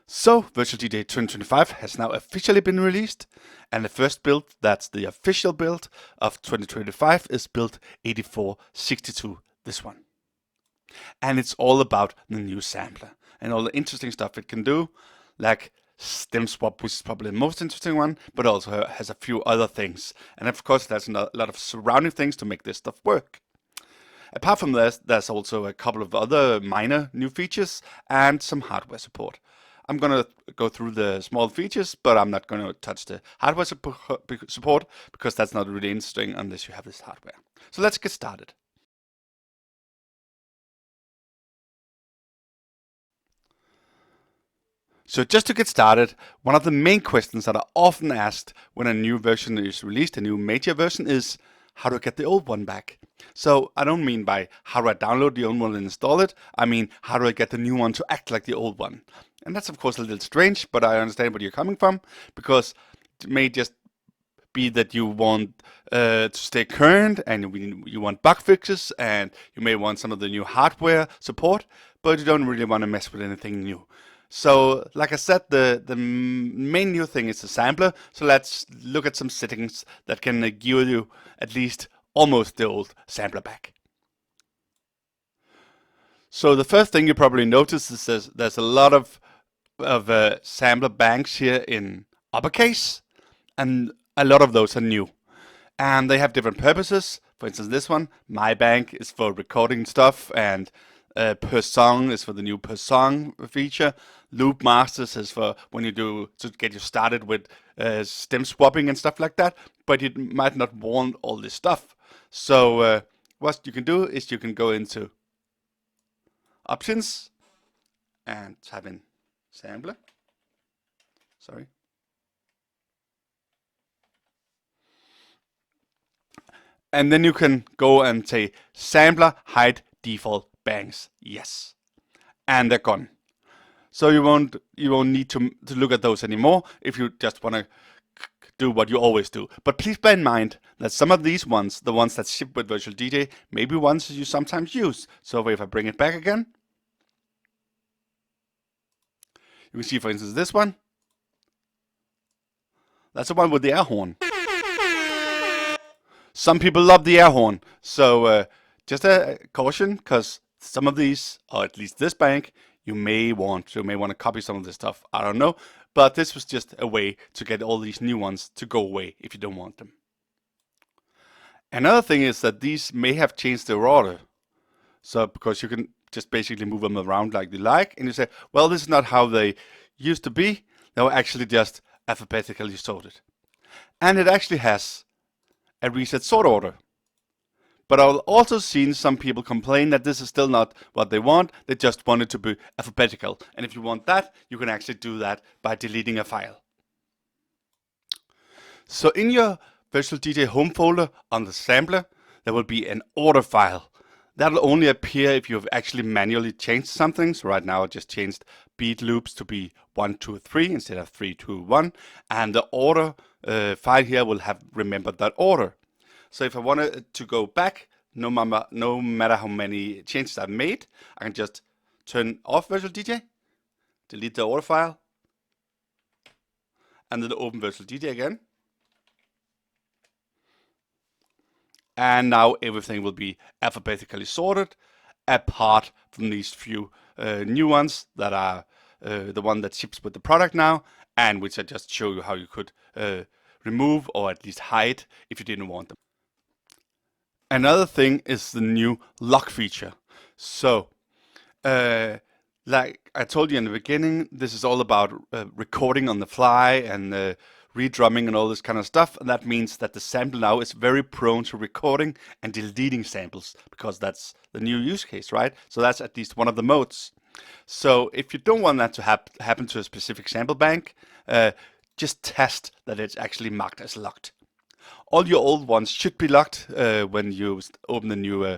So, VDJ2025 has now officially been released, and the first build, that's the official build of 2025, is build 8462, this one. And it's all about the new sampler and all the interesting stuff it can do, like StemSwap, which is probably the most interesting one, but also has a few other things. And of course, there's a lot of surrounding things to make this stuff work. Apart from this, there's also a couple of other minor new features and some hardware support. I'm going to go through the small features, but I'm not going to touch the hardware support because that's not really interesting unless you have this hardware. So let's get started. So just to get started, one of the main questions that are often asked when a new version is released, a new major version, is how do I get the old one back? So I don't mean by how do I download the old one and install it, I mean how do I get the new one to act like the old one? And that's of course a little strange, but I understand where you're coming from, because it may just be that you want to stay current and you want bug fixes and you may want some of the new hardware support, but you don't really want to mess with anything new. So, like I said, the main new thing is the sampler. So let's look at some settings that can give you at least almost the old sampler back. So the first thing you probably notice is there's a lot of sampler banks here in uppercase, and a lot of those are new. And they have different purposes. For instance, this one, my bank, is for recording stuff, and per song is for the new per song feature. Loop masters is for when you do to get you started with stem swapping and stuff like that, but you might not want all this stuff. So what you can do is you can go into options and type in sampler. Sorry. And then you can go and say sampler hide default banks. Yes. And they're gone. So you won't need to look at those anymore if you just want to do what you always do. But please bear in mind that some of these ones, the ones that ship with Virtual DJ, may be ones you sometimes use. So if I bring it back again, you can see, for instance, this one. That's the one with the air horn. Some people love the air horn. So just a caution, because some of these, or at least this bank, you may want to copy some of this stuff. I don't know. But this was just a way to get all these new ones to go away if you don't want them. Another thing is that these may have changed their order. So because you can just basically move them around like you like, and you say, well, this is not how they used to be. They were actually just alphabetically sorted. And it actually has a reset sort order. But I've also seen some people complain that this is still not what they want. They just want it to be alphabetical. And if you want that, you can actually do that by deleting a file. So in your Virtual DJ home folder on the sampler, there will be an order file. That'll only appear if you've actually manually changed something. So right now I just changed beat loops to be 1, 2, 3 instead of 3, 2, 1. And the order file here will have remembered that order. So if I wanted to go back, no matter how many changes I've made, I can just turn off Virtual DJ, delete the order file, and then open Virtual DJ again. And now everything will be alphabetically sorted, apart from these few new ones that are the one that ships with the product now, and which I just show you how you could remove or at least hide if you didn't want them. Another thing is the new lock feature. So, like I told you in the beginning, this is all about recording on the fly and redrumming and all this kind of stuff. And that means that the sample now is very prone to recording and deleting samples, because that's the new use case, right? So that's at least one of the modes. So if you don't want that to happen to a specific sample bank, just test that it's actually marked as locked. All your old ones should be locked when you open the new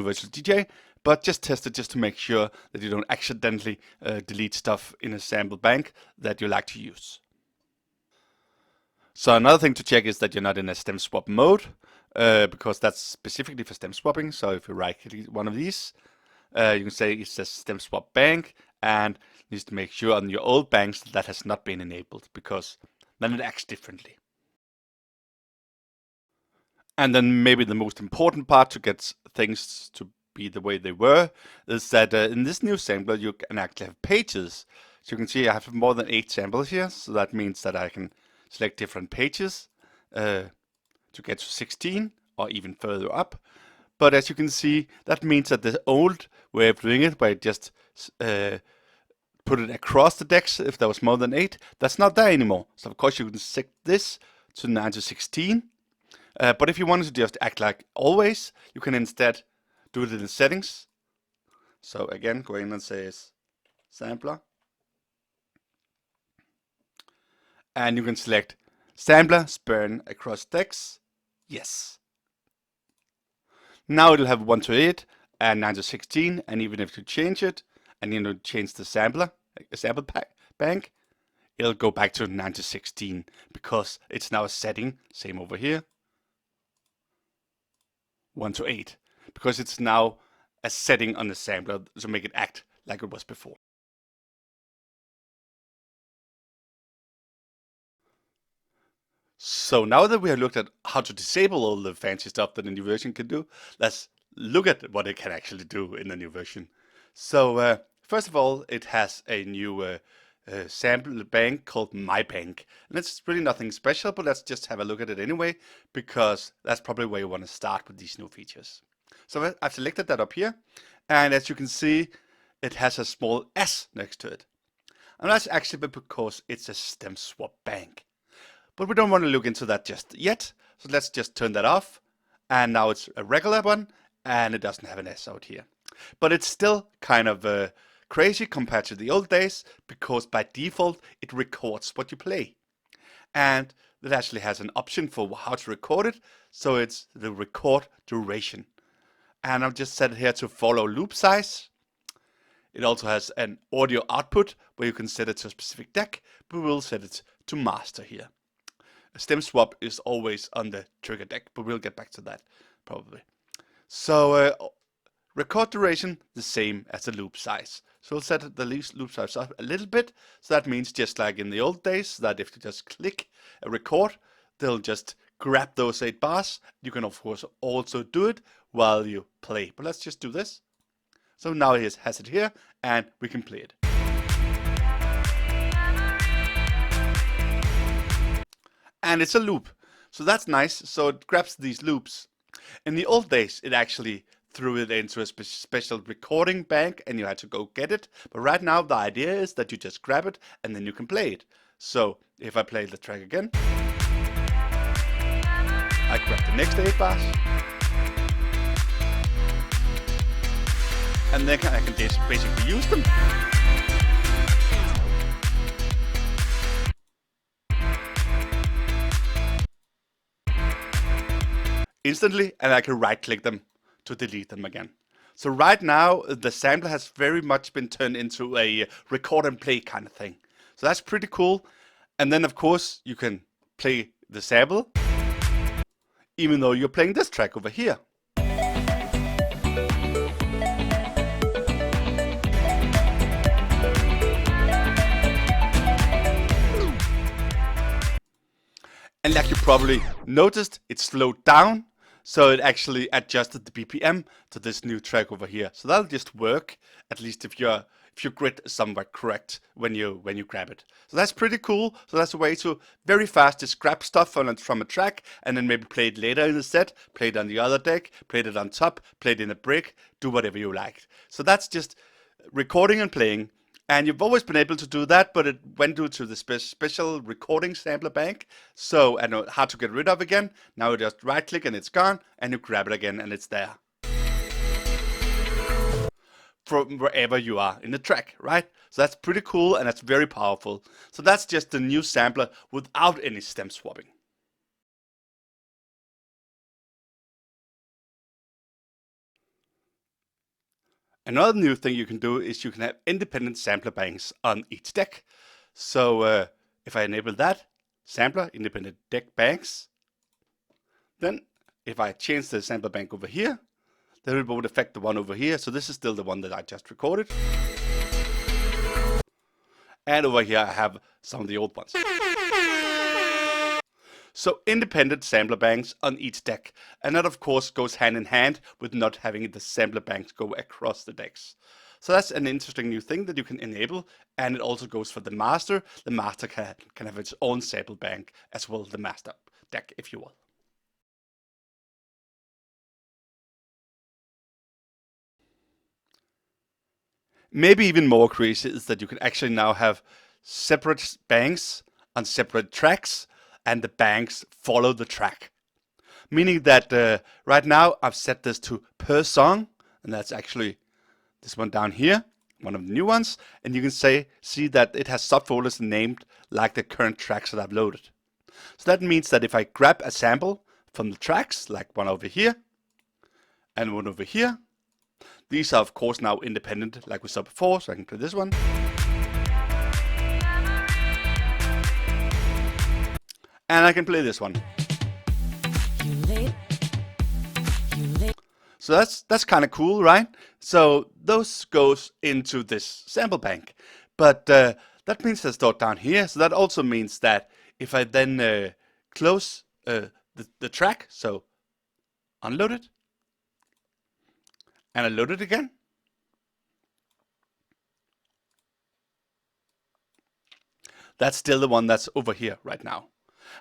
Virtual DJ, but just test it just to make sure that you don't accidentally delete stuff in a sample bank that you like to use. So another thing to check is that you're not in a StemSwap mode, because that's specifically for stem swapping. So if you right-click one of these, you can say it says StemSwap bank, and needs to make sure on your old banks that has not been enabled, because then it acts differently. And then maybe the most important part to get things to be the way they were is that in this new sampler you can actually have pages. So you can see I have more than 8 samples here, so that means that I can select different pages to get to 16 or even further up. But as you can see, that means that the old way of doing it, where you just put it across the decks if there was more than 8, that's not there anymore. So of course you can set this to 9 to 16. But if you wanted to just act like always, you can instead do it in the settings. So again, go in and say sampler. And you can select sampler span across decks. Yes. Now it'll have 1 to 8 and 9 to 16. And even if you change it and change the sample bank, it'll go back to 9 to 16 because it's now a setting. Same over here. 1 to 8, because it's now a setting on the sampler to make it act like it was before. So now that we have looked at how to disable all the fancy stuff that the new version can do, let's look at what it can actually do in the new version. So first of all, it has a new sample bank called My Bank, and it's really nothing special, but let's just have a look at it anyway, because that's probably where you want to start with these new features. So I've selected that up here, and as you can see, it has a small S next to it, and that's actually because it's a StemSwap bank. But we don't want to look into that just yet, so let's just turn that off, and now it's a regular one, and it doesn't have an S out here. But it's still kind of crazy compared to the old days, because by default it records what you play, and it actually has an option for how to record it. So it's the record duration, and I've just set it here to follow loop size. It also has an audio output where you can set it to a specific deck, but we'll set it to master here. StemSwap is always on the trigger deck, but we'll get back to that probably. So record duration, the same as the loop size. So we'll set the loop size up a little bit. So that means, just like in the old days, that if you just click a record, they'll just grab those 8 bars. You can of course also do it while you play. But let's just do this. So now it has it here, and we can play it. And it's a loop. So that's nice. So it grabs these loops. In the old days, it actually threw it into a special recording bank and you had to go get it. But right now the idea is that you just grab it and then you can play it. So if I play the track again, I grab the next 8 bars, and then I can just basically use them. Instantly, and I can right click them to delete them again. So right now the sampler has very much been turned into a record and play kind of thing. So that's pretty cool. And then of course you can play the sample even though you're playing this track over here. And like you probably noticed, it slowed down. So it actually adjusted the BPM to this new track over here. So that'll just work, at least if your grid is somewhat correct when you grab it. So that's pretty cool. So that's a way to very fast just grab stuff from a track and then maybe play it later in the set, play it on the other deck, play it on top, play it in a brick, do whatever you like. So that's just recording and playing. And you've always been able to do that, but it went due to the special recording sampler bank. So I know how to get rid of again. Now you just right click and it's gone, and you grab it again and it's there. From wherever you are in the track, right? So that's pretty cool and that's very powerful. So that's just the new sampler without any stem swapping. Another new thing you can do is you can have independent sampler banks on each deck. So if I enable that, sampler, independent deck banks, then if I change the sampler bank over here, then it would affect the one over here. So this is still the one that I just recorded. And over here I have some of the old ones. So independent sampler banks on each deck. And that of course goes hand in hand with not having the sampler banks go across the decks. So that's an interesting new thing that you can enable, and it also goes for the master. The master can have its own sample bank as well, the master deck, if you will. Maybe even more crazy is that you can actually now have separate banks on separate tracks, and the banks follow the track. Meaning that right now I've set this to per song, and that's actually this one down here, one of the new ones, and you can see that it has subfolders named like the current tracks that I've loaded. So that means that if I grab a sample from the tracks, like one over here and one over here, these are of course now independent like we saw before, so I can play this one. And I can play this one. So that's kind of cool, right? So those goes into this sample bank. But that means they're stored down here. So that also means that if I then close the track, so unload it, and I load it again, that's still the one that's over here right now.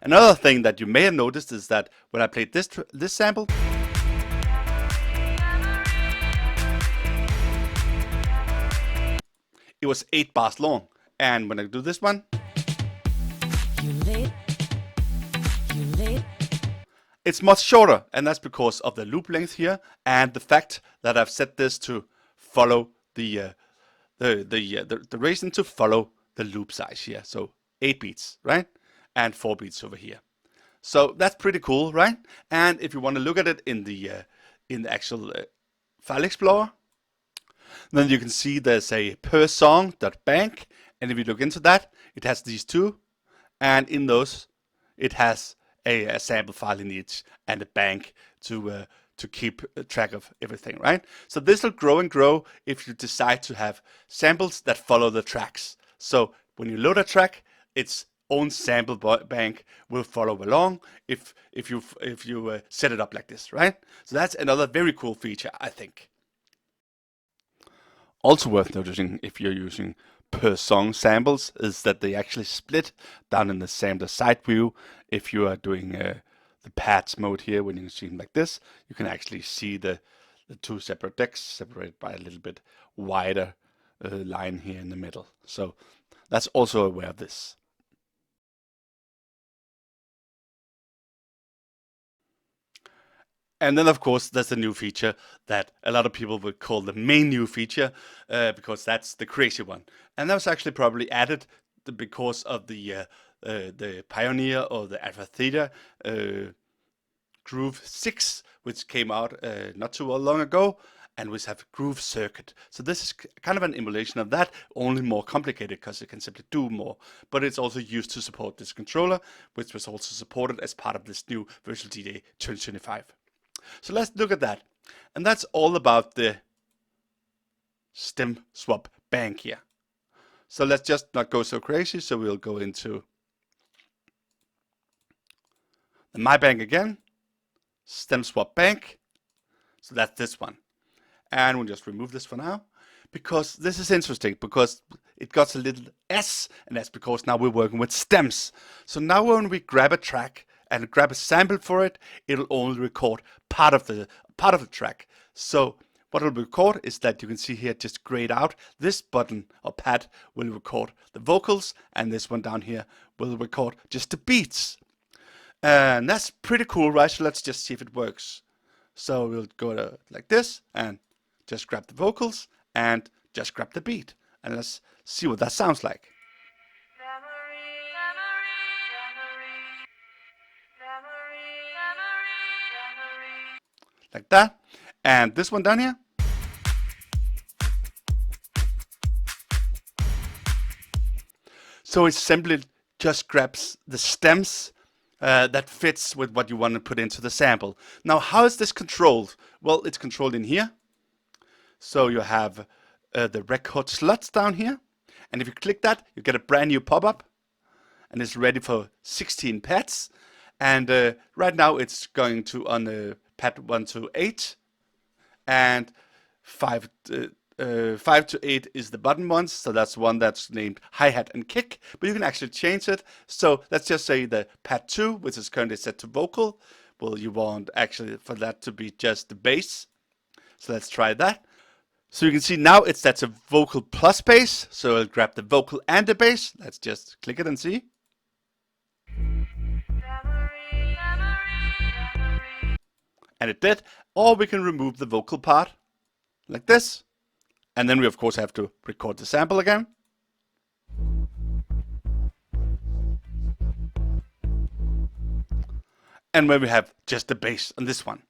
Another thing that you may have noticed is that when I played this sample, it was 8 bars long, and when I do this one, it's much shorter, and that's because of the loop length here and the fact that I've set this to follow the duration to follow the loop size here. So 8 beats, right? And 4 beats over here. So that's pretty cool, right? And if you want to look at it in the actual file explorer, then you can see there's a per song.bank, and if you look into that, it has these two, and in those it has a sample file in each and a bank to keep track of everything, right? So this will grow and grow if you decide to have samples that follow the tracks. So when you load a track, its own sample bank will follow along if you set it up like this, right? So that's another very cool feature, I think. Also worth noticing if you're using per song samples is that they actually split down in the sampler side view. If you are doing the pads mode here, when you see them like this, you can actually see the two separate decks separated by a little bit wider line here in the middle. So that's also aware of this. And then, of course, there's a new feature that a lot of people would call the main new feature, because that's the crazy one. And that was actually probably added because of the Pioneer or the Alpha Theta Groove 6, which came out not too long ago, and which have Groove Circuit. So this is kind of an emulation of that, only more complicated because it can simply do more. But it's also used to support this controller, which was also supported as part of this new Virtual DJ 2025. So let's look at that. And that's all about the StemSwap bank here. So let's just not go so crazy. So we'll go into the My Bank again, StemSwap bank. So that's this one. And we'll just remove this for now, because this is interesting, because it got a little S, and that's because now we're working with stems. So now when we grab a track and grab a sample for it, it'll only record part of the track. So what it'll record is that you can see here just grayed out. This button or pad will record the vocals, and this one down here will record just the beats. And that's pretty cool, right? So let's just see if it works. So we'll go to like this and just grab the vocals and just grab the beat. And let's see what that sounds like. Like that. And this one down here. So it simply just grabs the stems that fits with what you want to put into the sample. Now, how is this controlled? Well, it's controlled in here. So you have the record slots down here, And if you click that, you get a brand new pop-up, and it's ready for 16 pads. And right now it's going to on pad 1 to 8, and 5 to 8 is the bottom ones. So that's one that's named hi-hat and kick, but you can actually change it. So let's just say the pad 2, which is currently set to vocal. Well, you want actually for that to be just the bass. So let's try that. So you can see now it's that's a vocal plus bass. So I'll grab the vocal and the bass. Let's just click it and see. And it did. Or we can remove the vocal part like this. And then we of course have to record the sample again. And when we have just the bass on this one.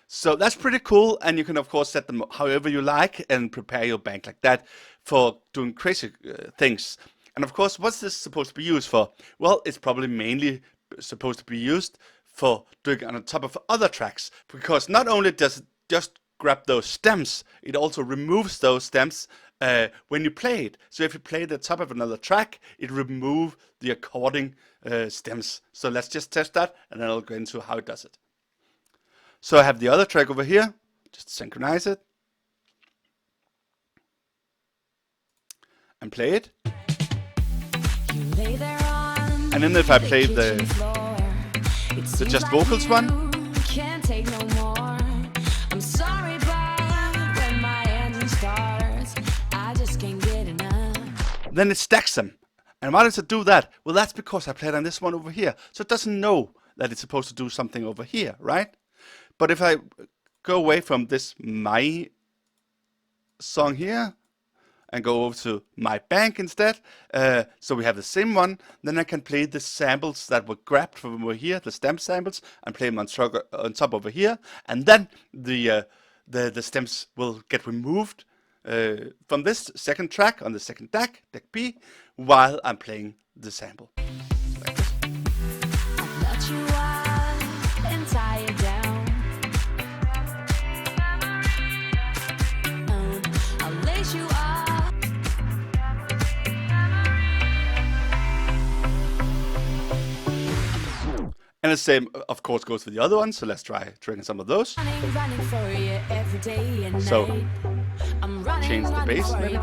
So that's pretty cool, and you can of course set them however you like and prepare your bank like that for doing crazy things. And of course, what's this supposed to be used for? Well, it's probably mainly supposed to be used for doing it on top of other tracks, because not only does it just grab those stems, it also removes those stems when you play it. So if you play the top of another track, it removes the according stems. So let's just test that, and then I'll go into how it does it. So I have the other track over here, just synchronize it, and play it. And then if I play the just vocals one, then it stacks them. And why does it do that? Well, that's because I played on this one over here. So it doesn't know that it's supposed to do something over here, right? But if I go away from this my song here and go over to my bank instead, so we have the same one, then I can play the samples that were grabbed from over here, the stem samples, and play them on top over here, and then the stems will get removed from this second track on the second deck B, while I'm playing the sample. Like this. And the same, of course, goes for the other ones. So let's try triggering some of those. So change the bass maybe.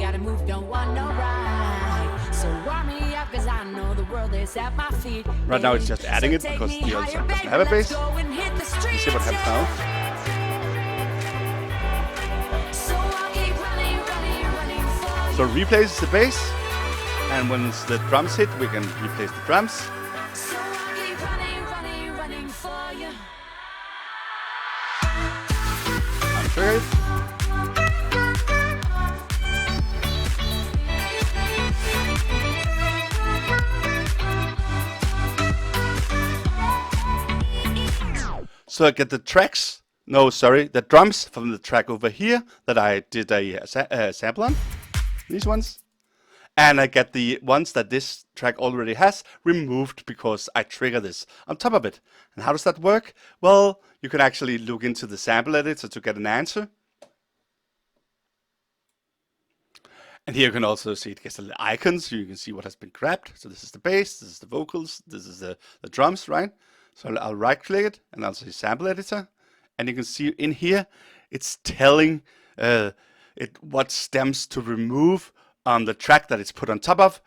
Right now it's just adding it because the other song doesn't have a bass. Let's see what happens now. So replaces the bass, and when the drums hit, we can replace the drums. Untrigger it. So I get the tracks, the drums from the track over here that I did a sample on, these ones. And I get the ones that this track already has removed because I trigger this on top of it. And how does that work? Well, you can actually look into the sample editor to get an answer. And here you can also see it gets the icons, so you can see what has been grabbed. So this is the bass, this is the vocals, this is the drums, right? So I'll right click it and I'll say sample editor. And you can see in here, it's telling it what stems to remove on the track that it's put on top of,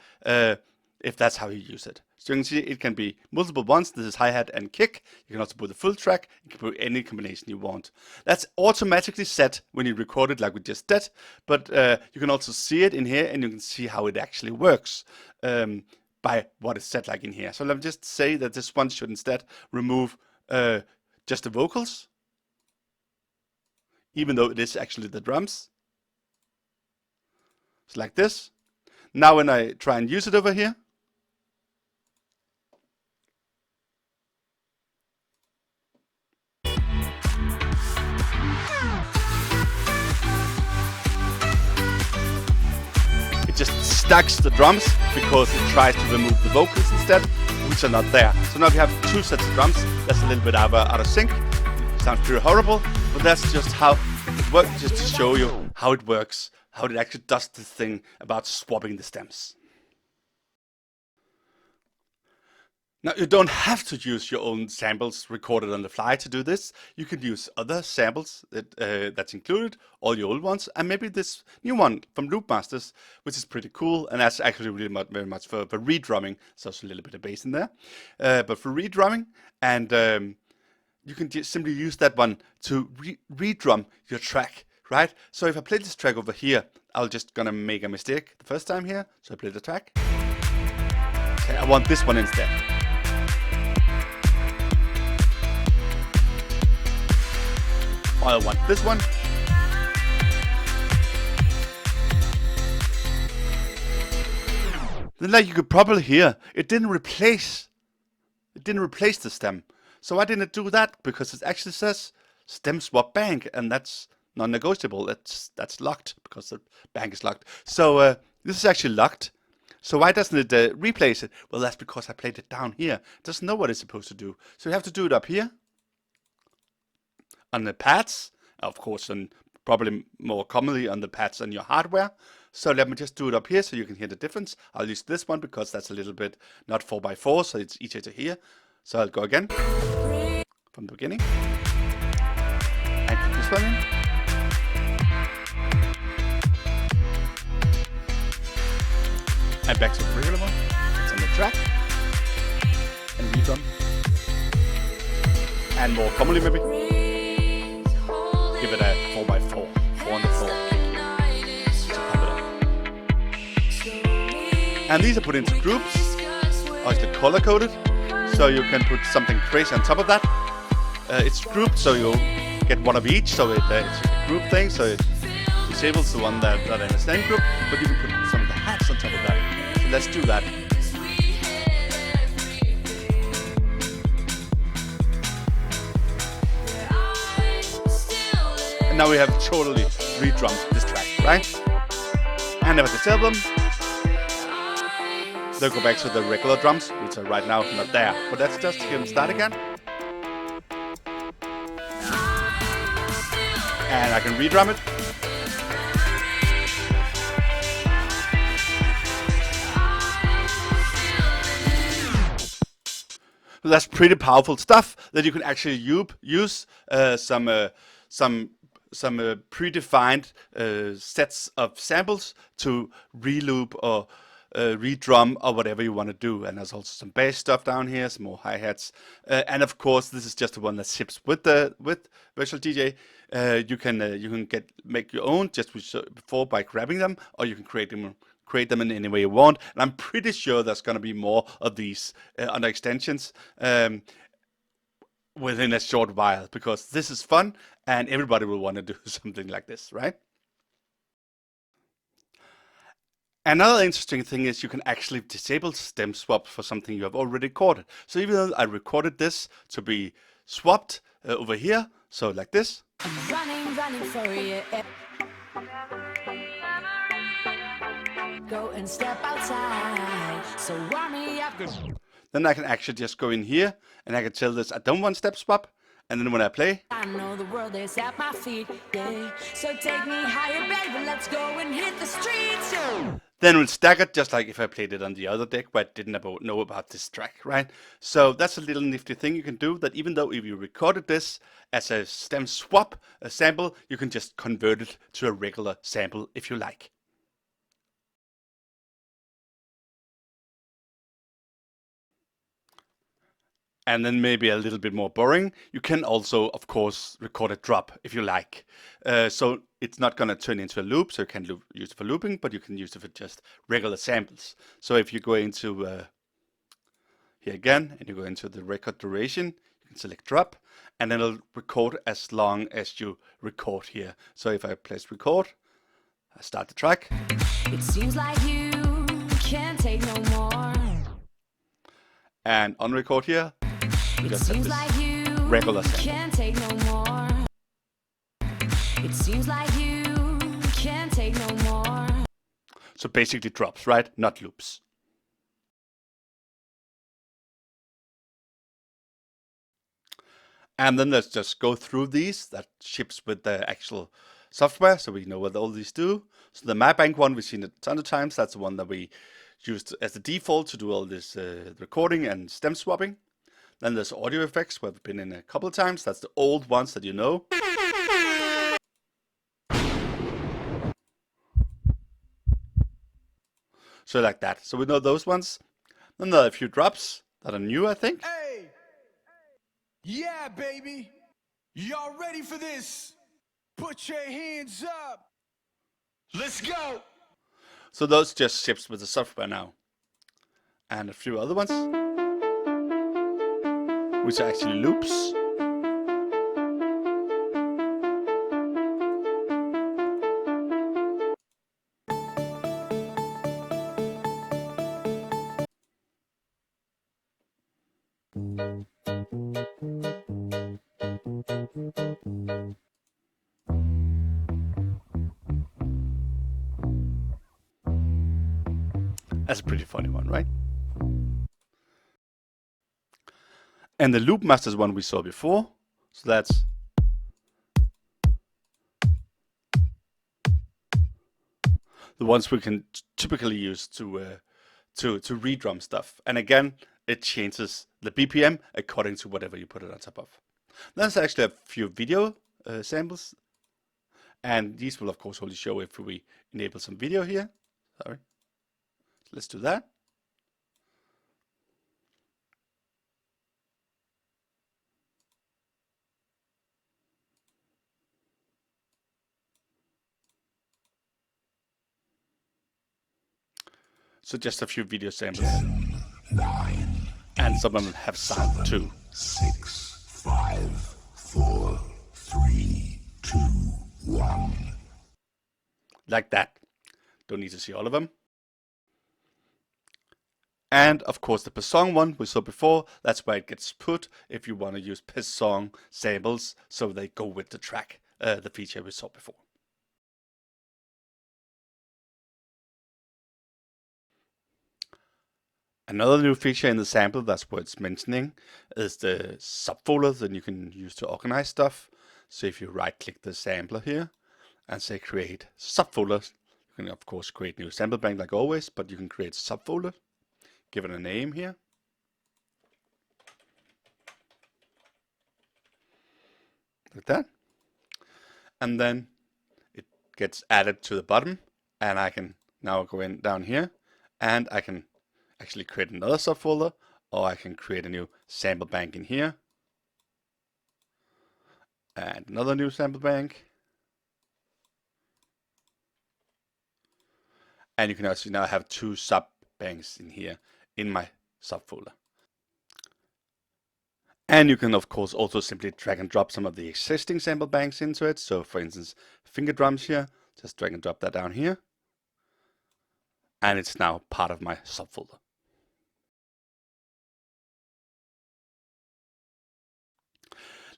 if that's how you use it. So you can see it can be multiple ones. This is hi-hat and kick. You can also put the full track. You can put any combination you want. That's automatically set when you record it like we just did. But you can also see it in here, and you can see how it actually works by what is set like in here. So let me just say that this one should instead remove just the vocals, even though it is actually the drums. It's like this. Now when I try and use it over here, it just stacks the drums because it tries to remove the vocals instead, which are not there. So now we have two sets of drums. That's a little bit out of sync. It sounds pretty horrible, but that's just how it works, just to show you how it works, how it actually does this thing about swapping the stems. Now, you don't have to use your own samples recorded on the fly to do this. You can use other samples that's included, all your old ones, and maybe this new one from Loopmasters, which is pretty cool, and that's actually really very much for redrumming, so there's a little bit of bass in there. But for redrumming, and you can just simply use that one to redrum your track, right? So if I play this track over here, I'll just gonna make a mistake the first time here, so I play the track. Okay, I want this one instead. I want this one. Then, like you could probably hear, it didn't replace the stem. So why didn't it do that? Because it actually says StemSwap bank, and that's non-negotiable. That's locked because the bank is locked. So this is actually locked. So why doesn't it replace it? Well, that's because I played it down here. It doesn't know what it's supposed to do. So you have to do it up here on the pads, of course, and probably more commonly on the pads on your hardware. So let me just do it up here so you can hear the difference. I'll use this one because that's a little bit not 4x4, so it's easier to hear. So I'll go again from the beginning and put this one in. And back to the regular one. It's on the track. And redrum. And more commonly maybe, give it a 4x4, 4 on the floor. To pump it up. And these are put into groups, obviously color coded, so you can put something crazy on top of that. It's grouped, so you get one of each, so it's a group thing, so it disables the one that are in the same group, but you can put some of the hats on top of that. So let's do that. And now we have totally redrummed this track, right? And if I disable them, they'll go back to the regular drums, which are right now not there. But let's just hear them start again. And I can redrum it. So that's pretty powerful stuff that you can actually use some predefined sets of samples to reloop or redrum or whatever you want to do. And there's also some bass stuff down here, some more hi-hats, and of course this is just the one that ships with Virtual DJ. You can make your own just before by grabbing them, or you can create them in any way you want. And I'm pretty sure there's going to be more of these under extensions within a short while, because this is fun and everybody will want to do something like this, right? Another interesting thing is you can actually disable StemSwap for something you have already recorded. So even though I recorded this to be swapped over here, so like this. I'm running for you. Go and step outside. So warm me up. Then I can actually just go in here and I can tell this I don't want StemSwap. And then when I play, I know the world is at my feet, yeah. So take me higher, baby, let's go and hit the streets, yeah. Then we'll stack it just like if I played it on the other deck, but I didn't know about this track, right? So that's a little nifty thing you can do, that even though if you recorded this as a StemSwap sample, you can just convert it to a regular sample if you like. And then maybe a little bit more boring, you can also, of course, record a drop if you like. So it's not going to turn into a loop, so you can use it for looping, but you can use it for just regular samples. So if you go into here again, and you go into the record duration, you can select drop, and then it'll record as long as you record here. So if I press record, I start the track. It seems like you can't take no more. And on record here, we just have this regular sample. Can't take no more. It seems like you can't take no more. So basically drops, right? Not loops. And then let's just go through these. That ships with the actual software, so we know what all these do. So the MyBank one, we've seen it a ton of times. That's the one that we used as the default to do all this recording and stem swapping. Then there's audio effects, where we've been in a couple of times. That's the old ones that you know. So like that. So we know those ones. Then there are a few drops that are new, I think. Hey! Yeah, baby! Y'all ready for this? Put your hands up! Let's go! So those just ships with the software now. And a few other ones, which are actually loops. That's a pretty funny one, right? And the loop master is one we saw before. So that's the ones we can typically use to redrum stuff. And again, it changes the BPM according to whatever you put it on top of. There's actually a few video samples, and these will of course only show if we enable some video here. Sorry. Let's do that. So just a few video samples. 10, 9, and some of them have sound too. 6, 5, 4, 3, 2, 1. Like that. Don't need to see all of them. And of course the per song one we saw before, that's where it gets put if you want to use per song samples so they go with the track, the feature we saw before. Another new feature in the sample that's worth mentioning is the subfolder that you can use to organize stuff. So if you right click the sampler here and say create subfolder, you can of course create new sample bank like always, but you can create a subfolder, give it a name here. Like that. And then it gets added to the bottom, and I can now go in down here and I can actually create another subfolder, or I can create a new sample bank in here and another new sample bank. And you can actually now have two sub banks in here in my subfolder. And you can of course also simply drag and drop some of the existing sample banks into it. So for instance, finger drums here, just drag and drop that down here. And it's now part of my subfolder.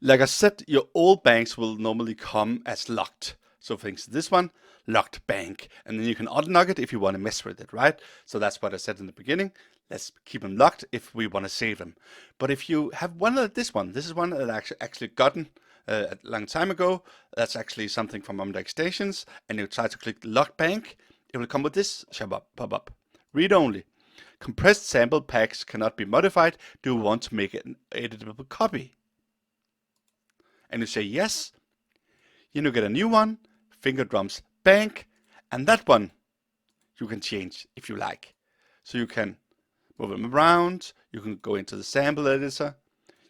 Like I said, your old banks will normally come as locked. So for instance, this one, locked bank, and then you can unlock it if you want to mess with it, right? So that's what I said in the beginning. Let's keep them locked if we want to save them. But if you have one like this is one that I actually gotten a long time ago. That's actually something from Omdex Stations, and you try to click lock bank, it will come with this pop-up. Read only. Compressed sample packs cannot be modified. Do you want to make it an editable copy? And you say yes, you get a new one, finger drums bank, and that one you can change if you like. So you can move them around, you can go into the sample editor,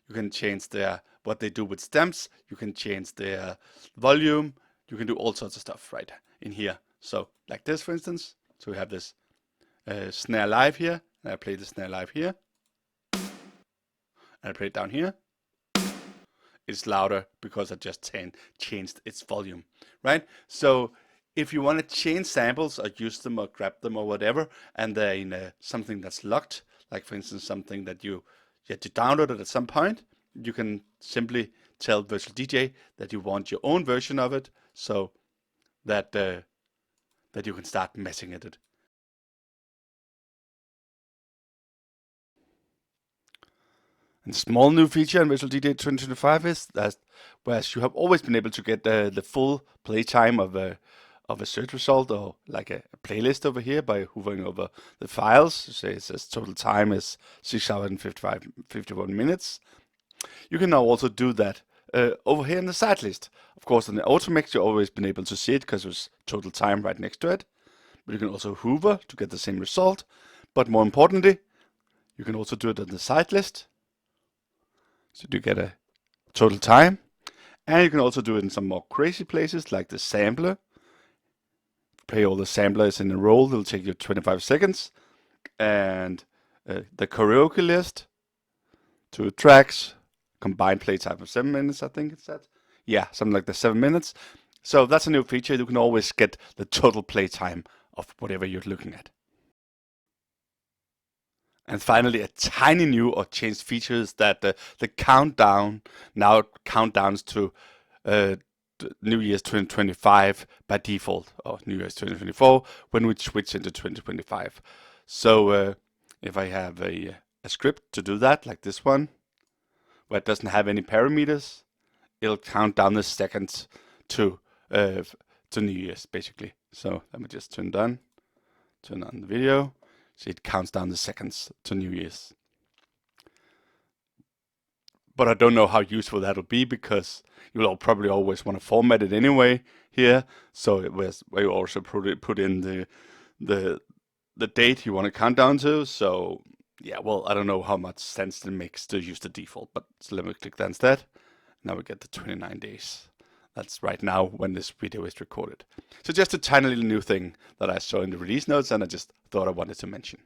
you can change what they do with stems, you can change their volume, you can do all sorts of stuff right in here. So like this for instance, so we have this snare live here, and I play the snare live here, and I play it down here. It's louder because I just changed its volume, right? So if you want to change samples or use them or grab them or whatever, and they're in something that's locked, like for instance something that you downloaded at some point, you can simply tell Virtual DJ that you want your own version of it, so that you can start messing with it. And small new feature in VDJ2025 is that whereas you have always been able to get the full playtime of a search result or like a playlist over here by hovering over the files. Say it says total time is 6 hours and 51 minutes. You can now also do that over here in the site list. Of course, on the Automix, you've always been able to see it because there's total time right next to it. But you can also hover to get the same result. But more importantly, you can also do it on the site list. So you get a total time. And you can also do it in some more crazy places like the sampler. Play all the samplers in a row, it'll take you 25 seconds. And the karaoke list, 2 tracks, combined playtime of 7 minutes, I think it said. Yeah, something like the 7 minutes. So that's a new feature. You can always get the total playtime of whatever you're looking at. And finally, a tiny new or changed feature is that the countdown now countdowns to New Year's 2025 by default, or New Year's 2024 when we switch into 2025. So if I have a script to do that, like this one, where it doesn't have any parameters, it'll count down the seconds to New Year's, basically. So let me just turn on the video. So it counts down the seconds to New Year's. But I don't know how useful that'll be because you'll probably always want to format it anyway here. So where you also put in the date you want to count down to. So yeah, well, I don't know how much sense it makes to use the default, but so let me click that instead. Now we get the 29 days. That's right now when this video is recorded. So just a tiny little new thing that I saw in the release notes and I just thought I wanted to mention.